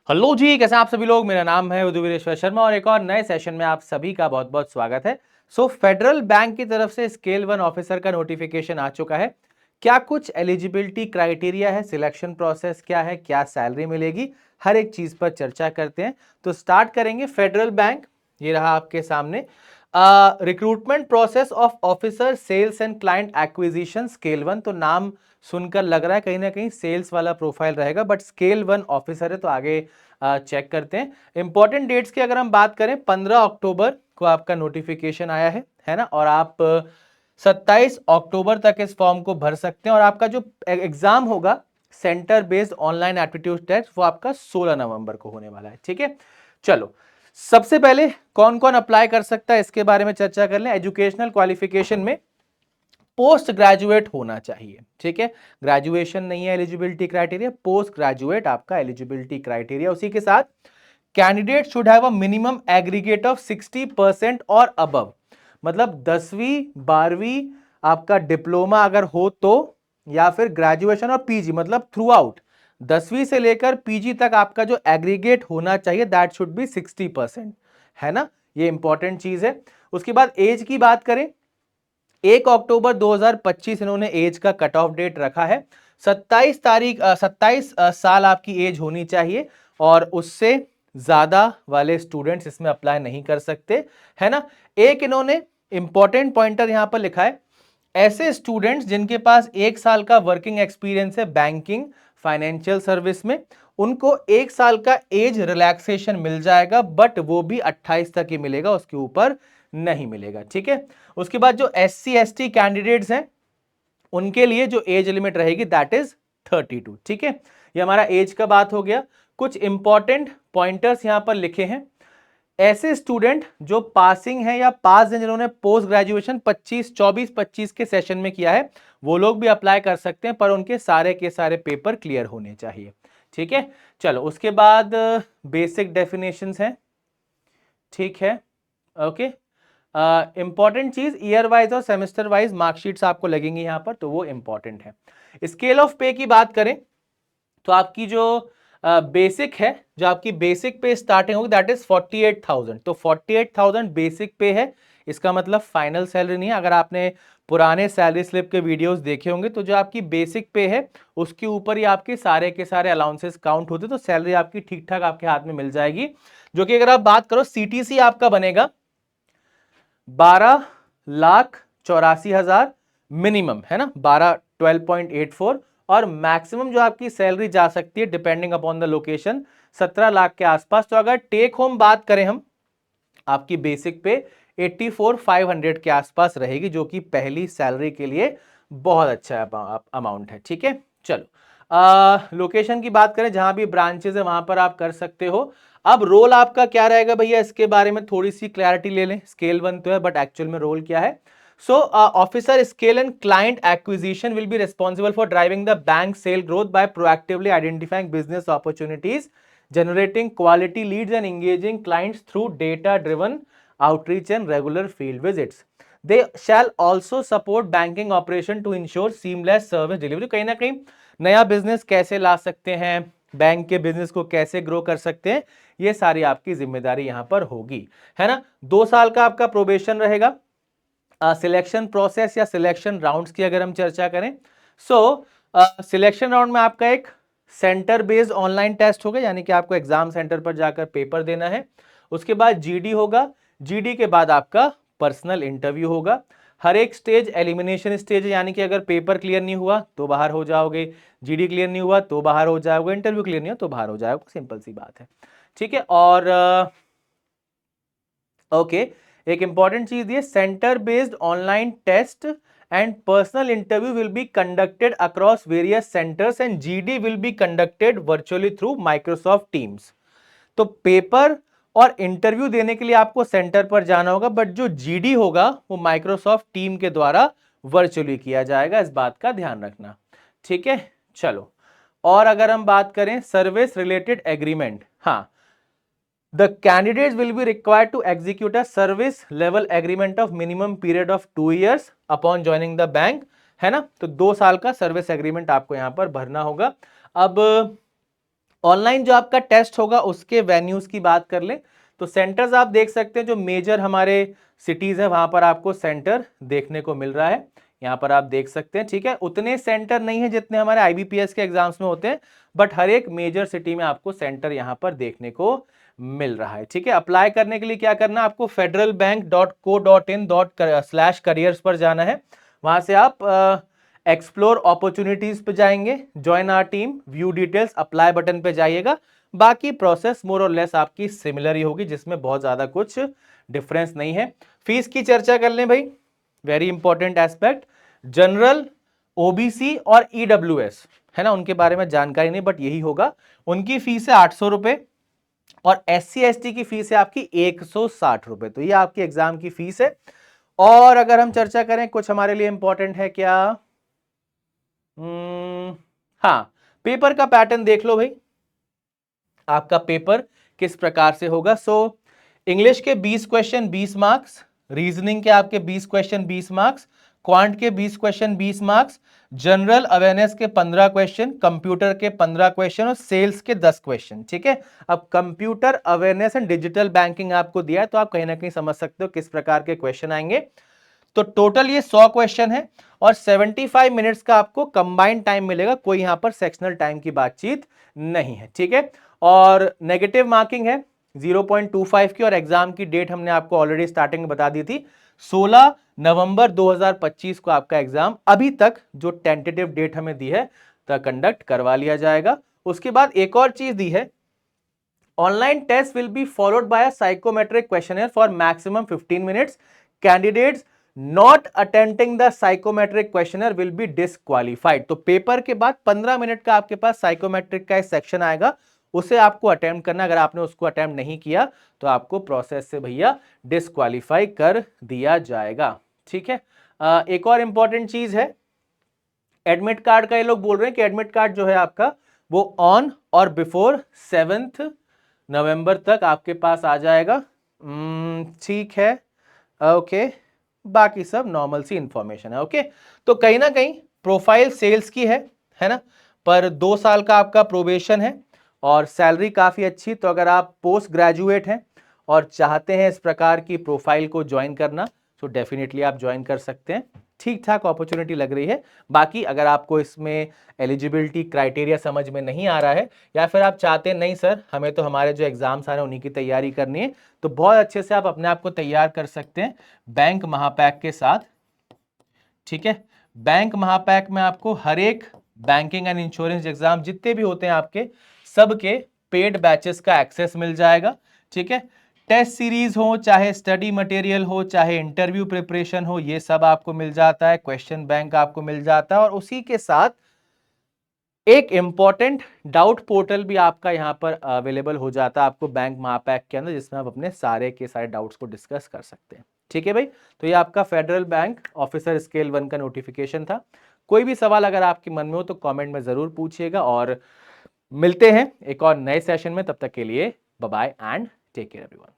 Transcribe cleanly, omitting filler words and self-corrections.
Hello जी, कैसे हैं आप सभी लोग। मेरा नाम है उदयवीरेश्वर शर्मा और एक और नए सेशन में आप सभी का बहुत बहुत स्वागत है। फेडरल बैंक की तरफ से स्केल 1 ऑफिसर का नोटिफिकेशन आ चुका है। क्या कुछ एलिजिबिलिटी क्राइटेरिया है, सिलेक्शन प्रोसेस क्या है, क्या सैलरी मिलेगी, हर एक चीज पर चर्चा करते हैं। तो स्टार्ट करेंगे। फेडरल बैंक ये रहा आपके सामने। Recruitment process of officer sales and client acquisition scale 1। तो नाम सुनकर लग रहा है कहीं ना कहीं सेल्स वाला प्रोफाइल रहेगा, बट स्केल 1 ऑफिसर है तो आगे चेक करते हैं। इंपॉर्टेंट डेट्स की अगर हम बात करें, 15 अक्टूबर को आपका नोटिफिकेशन आया है ना। और आप 27 अक्टूबर तक इस फॉर्म को भर सकते हैं। और आपका जो एग्जाम होगा centre based online aptitude test, वो आपका 16 नवंबर को होने वाला है। ठीक है, चलो सबसे पहले कौन कौन अप्लाई कर सकता है इसके बारे में चर्चा कर लें। एजुकेशनल क्वालिफिकेशन में पोस्ट ग्रेजुएट होना चाहिए। ठीक है, ग्रेजुएशन नहीं है एलिजिबिलिटी क्राइटेरिया, पोस्ट ग्रेजुएट आपका एलिजिबिलिटी क्राइटेरिया। उसी के साथ candidate should have a minimum aggregate of 60% और अबव। मतलब 10वीं 12वीं आपका डिप्लोमा अगर हो तो, या फिर ग्रेजुएशन और पीजी, मतलब थ्रू आउट 10वीं से लेकर पीजी तक आपका जो एग्रीगेट होना चाहिए दैट शुड बी 60%, है ना। ये इंपॉर्टेंट चीज है। उसके बाद एज की बात करें, 1 अक्टूबर 2025 इन्होंने एज का कट ऑफ डेट रखा है। 27 साल आपकी एज होनी चाहिए और उससे ज्यादा वाले स्टूडेंट्स इसमें अप्लाई नहीं कर सकते, है ना। एक इन्होंने इंपॉर्टेंट पॉइंटर यहां पर लिखा है, ऐसे स्टूडेंट्स जिनके पास 1 साल का वर्किंग एक्सपीरियंस है बैंकिंग फाइनेंशियल सर्विस में, उनको 1 साल का एज रिलैक्सेशन मिल जाएगा, बट वो भी 28 तक ही मिलेगा, उसके ऊपर नहीं मिलेगा। ठीक है, उसके बाद जो SC ST कैंडिडेट्स हैं उनके लिए जो एज लिमिट रहेगी दैट इज 32। ठीक है, ये हमारा एज का बात हो गया। कुछ इंपॉर्टेंट पॉइंटर्स यहां पर लिखे हैं। ऐसे स्टूडेंट जो पासिंग है या पास हैं, जिन्होंने पोस्ट ग्रेजुएशन 24-25 के सेशन में किया है, वो लोग भी अप्लाई कर सकते हैं, पर उनके सारे के सारे पेपर क्लियर होने चाहिए। ठीक है, चलो उसके बाद बेसिक डेफिनेशंस हैं। ठीक है, ओके। इंपॉर्टेंट चीज ईयर वाइज और सेमेस्टर वाइज मार्कशीट्स आपको लगेंगी यहां पर, तो वो इंपॉर्टेंट है। स्केल ऑफ पे की बात करें तो आपकी जो बेसिक है, जो आपकी बेसिक पे स्टार्टिंग होगी दैट इज 48,000। तो 48,000 बेसिक पे है, इसका मतलब फाइनल सैलरी नहीं है। अगर आपने पुराने सैलरी स्लिप के वीडियोस देखे होंगे तो जो आपकी बेसिक पे है उसके ऊपर ही आपके सारे के सारे अलाउंसेस काउंट होते, तो सैलरी आपकी ठीक ठाक आपके हाथ में मिल जाएगी। जो कि अगर आप बात करो CTC आपका बनेगा 12,84,000 मिनिमम, है ना, 12 और मैक्सिमम जो आपकी सैलरी जा सकती है depending upon the location 17 lakh के आसपास। तो अगर टेक होम बात करें हम, आपकी बेसिक पे 84,500 के आसपास रहेगी, जो कि पहली सैलरी के लिए बहुत अच्छा अमाउंट है। ठीक है, चलो लोकेशन की बात करें, जहां भी ब्रांचेस है वहां पर आप कर सकते हो। अब रोल आपका क्या रहेगा भैया, इसके बारे में थोड़ी सी क्लैरिटी ले लें। स्केल 1 तो है, बट एक्चुअल में रोल क्या है। So, officer scale and client acquisition will be responsible for driving the bank sale growth by proactively identifying business opportunities, generating quality leads and engaging clients through data-driven outreach and regular field visits. They shall also support banking operation to ensure seamless service delivery. कहीं ना कहीं नया business कैसे ला सकते हैं, bank के business को कैसे ग्रो कर सकते हैं, ये सारी आपकी जिम्मेदारी यहां पर होगी, है ना। 2 साल का आपका प्रोबेशन रहेगा। सिलेक्शन प्रोसेस या सिलेक्शन राउंड्स की अगर हम चर्चा करें, सिलेक्शन राउंड में आपका एक सेंटर बेस्ड ऑनलाइन टेस्ट होगा, यानी कि आपको एग्जाम सेंटर पर जाकर पेपर देना है। उसके बाद GD होगा, GD के बाद आपका पर्सनल इंटरव्यू होगा। हर एक स्टेज एलिमिनेशन स्टेज है, यानी कि अगर पेपर क्लियर नहीं हुआ तो बाहर हो जाओगे, GD क्लियर नहीं हुआ तो बाहर हो जाओगे, इंटरव्यू क्लियर नहीं हुआ तो बाहर हो जाओगे, सिंपल सी बात है। ठीक है, और ओके एक इंपॉर्टेंट चीज ये, centre based online test and personal interview will be conducted across various centres and GD will be conducted virtually through Microsoft Teams. तो पेपर और इंटरव्यू देने के लिए आपको सेंटर पर जाना होगा, बट जो GD होगा वो माइक्रोसॉफ्ट टीम के द्वारा वर्चुअली किया जाएगा, इस बात का ध्यान रखना। ठीक है, चलो और अगर हम बात करें सर्विस रिलेटेड एग्रीमेंट, हाँ, the candidates will be required to execute a service level agreement of minimum period of 2 years upon joining the bank, है ना। तो 2 साल का सर्विस एग्रीमेंट आपको यहां पर भरना होगा। अब ऑनलाइन जो आपका टेस्ट होगा उसके वेन्यूज की बात कर ले तो सेंटर्स आप देख सकते हैं, जो मेजर हमारे सिटीज है वहां पर आपको सेंटर देखने को मिल रहा है, यहां पर आप देख सकते हैं। ठीक है, उतने सेंटर नहीं है जितने हमारे आईबीपीएस के एग्जाम्स में होते हैं, बट हर एक मेजर सिटी में आपको सेंटर यहां पर देखने को मिल रहा है। ठीक है, अप्लाई करने के लिए क्या करना है आपको, federalbank.co.in/careers पर जाना है। वहां से आप एक्सप्लोर अपॉर्चुनिटीज पे जाएंगे, join our team, view details, apply button पे जाइएगा। बाकी प्रोसेस मोर और लेस आपकी सिमिलर ही होगी, जिसमें बहुत ज्यादा कुछ डिफरेंस नहीं है। फीस की चर्चा कर लें भाई, very important aspect. General, OBC और ईडब्ल्यूएस है ना, उनके बारे में जानकारी नहीं, बट यही होगा। उनकी फीस है 800 रुपए और SC ST की फीस है आपकी 160 रुपए। तो ये आपकी एग्जाम की फीस है। और अगर हम चर्चा करें कुछ हमारे लिए इंपॉर्टेंट है क्या, हाँ, पेपर का पैटर्न देख लो भाई, आपका पेपर किस प्रकार से होगा। सो इंग्लिश के 20 क्वेश्चन 20 मार्क्स, रीजनिंग के आपके 20 क्वेश्चन 20 मार्क्स, क्वांट के 20 क्वेश्चन 20 मार्क्स, जनरल अवेयरनेस के 15 क्वेश्चन, कंप्यूटर के 15 क्वेश्चन और सेल्स के 10 क्वेश्चन। ठीक है, अब computer awareness and digital banking आपको दिया है, तो आप कहीं ना कहीं समझ सकते हो किस प्रकार के क्वेश्चन आएंगे। तो टोटल ये 100 क्वेश्चन है और 75 मिनट्स का आपको कंबाइंड टाइम मिलेगा, कोई यहां पर सेक्शनल टाइम की बातचीत नहीं है। ठीक है, और नेगेटिव मार्किंग है 0.25 की, और एग्जाम की डेट हमने आपको ऑलरेडी स्टार्टिंग में बता दी थी, 16 नवंबर 2025 को आपका एग्जाम, अभी तक जो टेंटेटिव डेट हमें दी है तो कंडक्ट करवा लिया जाएगा। उसके बाद एक और चीज दी है, online test will be followed by a psychometric questionnaire for maximum 15 minutes. Candidates not attempting the psychometric questionnaire will be disqualified. तो पेपर के बाद 15 मिनट का आपके पास साइकोमेट्रिक का सेक्शन आएगा, उसे आपको अटेम्प्ट करना। अगर आपने उसको अटेम्प्ट नहीं किया तो आपको प्रोसेस से भैया डिस्क्वालीफाई कर दिया जाएगा। ठीक है, एक और इंपॉर्टेंट चीज है, एडमिट कार्ड का ये लोग बोल रहे हैं कि एडमिट कार्ड जो है आपका वो ऑन और बिफोर 7 नवंबर तक आपके पास आ जाएगा। ठीक है, ओके, बाकी सब नॉर्मल सी इंफॉर्मेशन है। ओके, तो कहीं ना कहीं प्रोफाइल सेल्स की है ना, पर 2 साल का आपका प्रोबेशन है और सैलरी काफी अच्छी। तो अगर आप पोस्ट ग्रेजुएट हैं और चाहते हैं इस प्रकार की प्रोफाइल को ज्वाइन करना, तो डेफिनेटली आप ज्वाइन कर सकते हैं। ठीक ठाक अपॉर्चुनिटी लग रही है। बाकी अगर आपको इसमें एलिजिबिलिटी क्राइटेरिया समझ में नहीं आ रहा है, या फिर आप चाहते हैं नहीं सर हमें तो हमारे जो एग्जाम्स आ रहे हैं उन्हीं की तैयारी करनी है, तो बहुत अच्छे से आप अपने आप को तैयार कर सकते हैं बैंक महापैक के साथ। ठीक है, बैंक महापैक में आपको हर एक बैंकिंग एंड इंश्योरेंस एग्जाम जितने भी होते हैं आपके सबके पेड बैचेस का एक्सेस मिल जाएगा। ठीक है, टेस्ट सीरीज हो, चाहे स्टडी मटेरियल हो, चाहे इंटरव्यू प्रिपरेशन हो, ये सब आपको मिल जाता है। क्वेश्चन बैंक आपको मिल जाता है और उसी के साथ एक इंपॉर्टेंट डाउट पोर्टल भी आपका यहां पर अवेलेबल हो जाता है आपको बैंक महापैक के अंदर, जिसमें आप अपने सारे के सारे डाउट्स को डिस्कस कर सकते हैं। ठीक है भाई, तो ये आपका फेडरल बैंक ऑफिसर स्केल 1 का नोटिफिकेशन था। कोई भी सवाल अगर आपके मन में हो तो कमेंट में जरूर पूछिएगा, और मिलते हैं एक और नए सेशन में। तब तक के लिए bye bye and take care everyone.